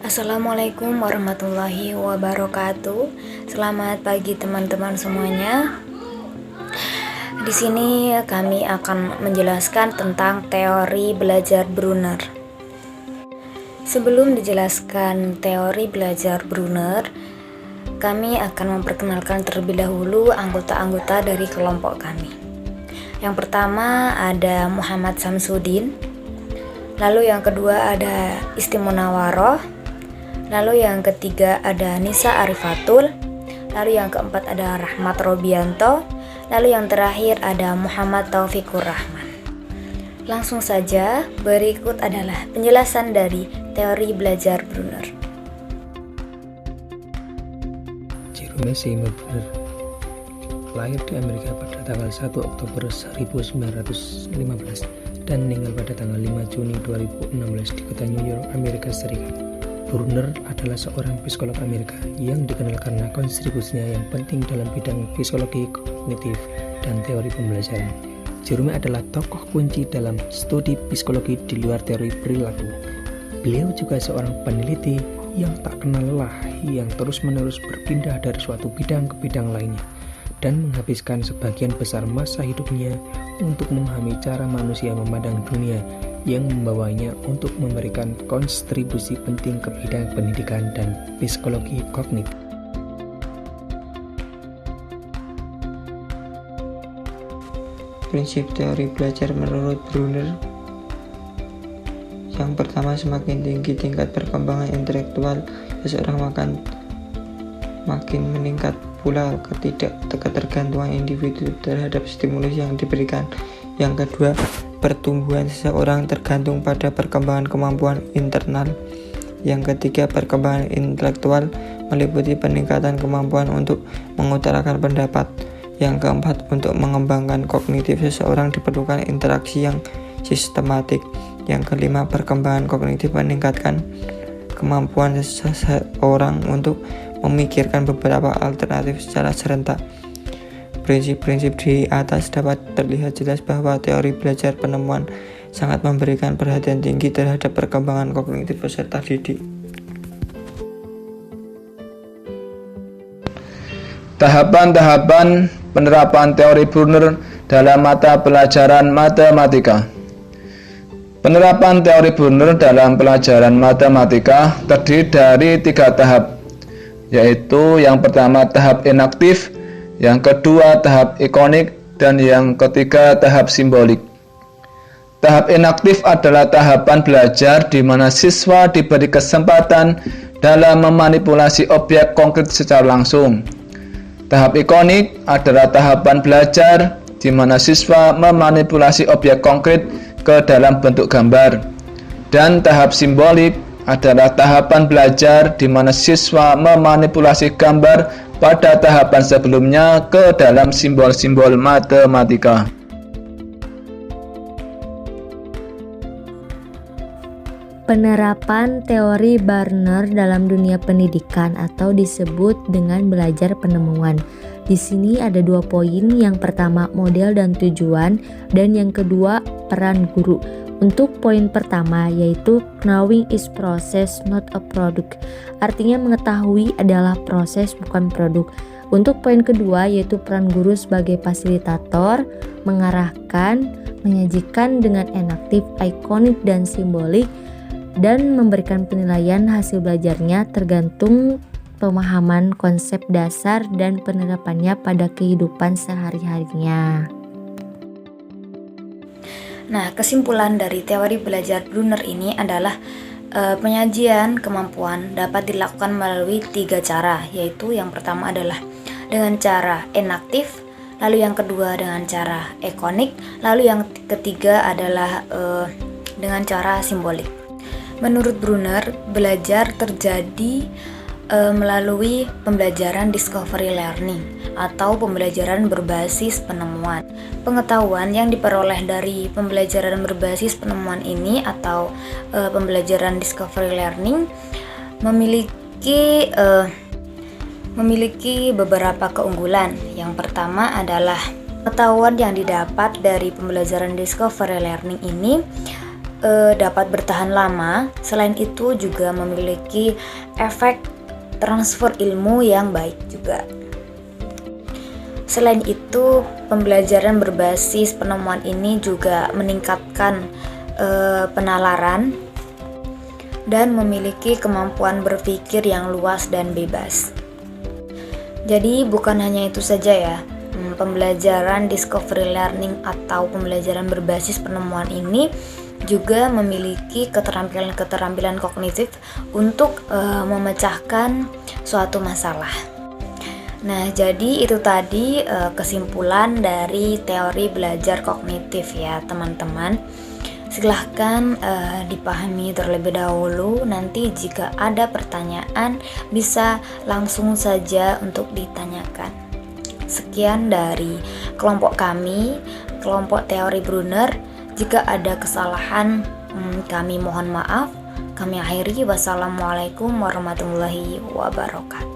Assalamualaikum warahmatullahi wabarakatuh. Selamat pagi teman-teman semuanya. Di sini kami akan menjelaskan tentang teori belajar Brunner. Sebelum dijelaskan teori belajar Brunner, kami akan memperkenalkan terlebih dahulu anggota-anggota dari kelompok kami. Yang pertama ada Muhammad Samsudin, lalu yang kedua ada Isti Munawaroh, lalu yang ketiga ada Nisa Arifatul, lalu yang keempat ada Rahmat Robianto, lalu yang terakhir ada Muhammad Taufikur Rahman. Langsung saja, berikut adalah penjelasan dari teori belajar Brunner. Jerome Seymour Brunner lahir di Amerika pada tanggal 1 Oktober 1915 dan meninggal pada tanggal 5 Juni 2016 di kota New York, Amerika Serikat. Brunner adalah seorang psikolog Amerika yang dikenal karena kontribusinya yang penting dalam bidang psikologi kognitif dan teori pembelajaran. Jerome adalah tokoh kunci dalam studi psikologi di luar teori perilaku. Beliau juga seorang peneliti yang tak kenal lelah, yang terus-menerus berpindah dari suatu bidang ke bidang lainnya, dan menghabiskan sebagian besar masa hidupnya untuk memahami cara manusia memandang dunia, yang membawanya untuk memberikan kontribusi penting ke bidang pendidikan dan psikologi kognitif. Prinsip teori belajar menurut Brunner. Yang pertama, semakin tinggi tingkat perkembangan intelektual seseorang makin meningkat pula ketergantungan individu terhadap stimulus yang diberikan. Yang kedua, pertumbuhan seseorang tergantung pada perkembangan kemampuan internal. Yang ketiga, perkembangan intelektual meliputi peningkatan kemampuan untuk mengutarakan pendapat. Yang keempat, untuk mengembangkan kognitif seseorang diperlukan interaksi yang sistematik. Yang kelima, perkembangan kognitif meningkatkan kemampuan seseorang untuk memikirkan beberapa alternatif secara serentak. Prinsip-prinsip di atas dapat terlihat jelas bahwa teori belajar penemuan sangat memberikan perhatian tinggi terhadap perkembangan kognitif peserta didik. Tahapan-tahapan penerapan teori Brunner dalam mata pelajaran matematika. Penerapan teori Brunner dalam pelajaran matematika terdiri dari 3 tahap, yaitu yang pertama tahap inaktif, yang kedua tahap ikonik, dan yang ketiga tahap simbolik. Tahap inaktif adalah tahapan belajar di mana siswa diberi kesempatan dalam memanipulasi objek konkret secara langsung. Tahap ikonik adalah tahapan belajar di mana siswa memanipulasi objek konkret ke dalam bentuk gambar. Dan tahap simbolik adalah tahapan belajar di mana siswa memanipulasi gambar pada tahapan sebelumnya ke dalam simbol-simbol matematika. Penerapan teori Brunner dalam dunia pendidikan atau disebut dengan belajar penemuan. Di sini ada 2 poin, yang pertama model dan tujuan, dan yang kedua peran guru. Untuk poin pertama yaitu knowing is process not a product, artinya mengetahui adalah proses bukan produk. Untuk poin kedua yaitu peran guru sebagai fasilitator, mengarahkan, menyajikan dengan enaktif, ikonik, dan simbolik, dan memberikan penilaian hasil belajarnya tergantung pemahaman konsep dasar dan penerapannya pada kehidupan sehari-harinya. Nah, kesimpulan dari teori belajar Brunner ini adalah penyajian kemampuan dapat dilakukan melalui 3 cara, yaitu yang pertama adalah dengan cara enaktif, lalu yang kedua dengan cara ikonik, lalu yang ketiga adalah dengan cara simbolik. Menurut Brunner, belajar terjadi melalui pembelajaran discovery learning atau pembelajaran berbasis penemuan. Pengetahuan yang diperoleh dari pembelajaran berbasis penemuan ini atau pembelajaran discovery learning memiliki beberapa keunggulan. Yang pertama adalah pengetahuan yang didapat dari pembelajaran discovery learning ini dapat bertahan lama. Selain itu juga memiliki efek transfer ilmu yang baik juga. Selain itu, pembelajaran berbasis penemuan ini juga meningkatkan penalaran dan memiliki kemampuan berpikir yang luas dan bebas. Jadi bukan hanya itu saja ya, pembelajaran discovery learning atau pembelajaran berbasis penemuan ini juga memiliki keterampilan kognitif untuk memecahkan suatu masalah. Nah, jadi itu tadi kesimpulan dari teori belajar kognitif ya teman-teman. Silahkan dipahami terlebih dahulu. Nanti jika ada pertanyaan bisa langsung saja untuk ditanyakan. Sekian dari kelompok kami, kelompok teori Brunner. Jika ada kesalahan, kami mohon maaf. Kami akhiri. Wassalamualaikum warahmatullahi wabarakatuh.